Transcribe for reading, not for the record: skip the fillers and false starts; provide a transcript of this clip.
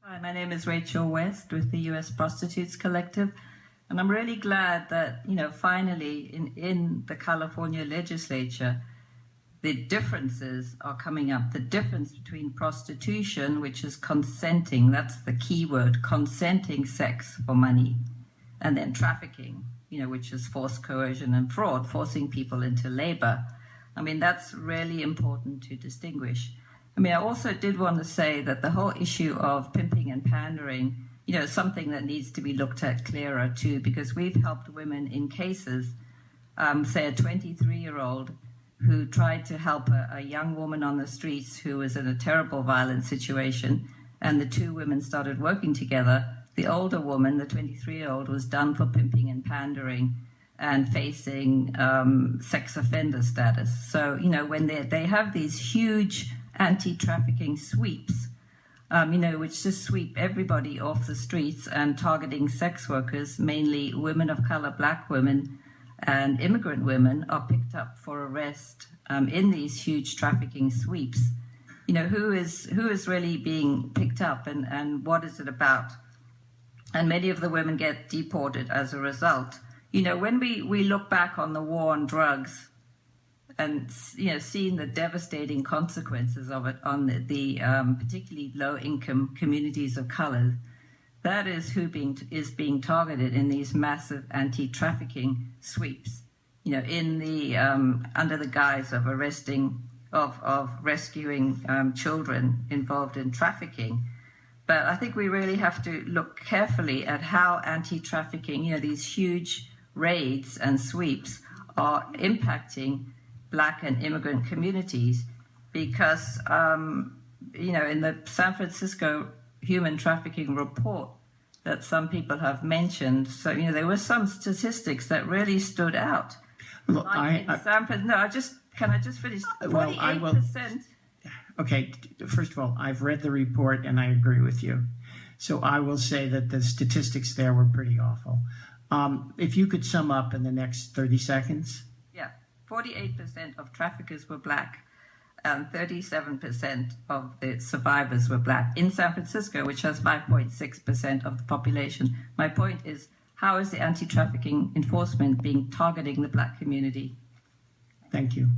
Hi, my name is Rachel West with the U.S. Prostitutes Collective, and I'm really glad that, finally in the California legislature, the differences are coming up. The difference between prostitution, which is consenting, that's the key word, consenting sex for money, and then trafficking, which is forced coercion and fraud, forcing people into labor. I mean, that's really important to distinguish. I also did want to say that the whole issue of pimping and pandering, is something that needs to be looked at clearer too, because we've helped women in cases, say a 23-year-old who tried to help a young woman on the streets who was in a terrible violent situation, and the two women started working together. The older woman, the 23-year-old, was done for pimping and pandering and facing sex offender status. So, when they have these huge anti-trafficking sweeps, which just sweep everybody off the streets and targeting sex workers, mainly women of color, black women, and immigrant women are picked up for arrest in these huge trafficking sweeps. Who is really being picked up and what is it about? And many of the women get deported as a result. When we look back on the war on drugs and, seeing the devastating consequences of it on the particularly low-income communities of color, that is who is being targeted in these massive anti-trafficking sweeps, in the under the guise of rescuing children involved in trafficking. But I think we really have to look carefully at how anti-trafficking, these huge raids and sweeps are impacting Black and immigrant communities, because, in the San Francisco human trafficking report that some people have mentioned, so, there were some statistics that really stood out. Look, can I just finish? 48%. Okay, first of all, I've read the report and I agree with you. So I will say that the statistics there were pretty awful. If you could sum up in the next 30 seconds. Yeah, 48% of traffickers were Black, and 37% of the survivors were Black in San Francisco, which has 5.6% of the population. My point is, how is the anti-trafficking enforcement targeting the Black community? Thank you.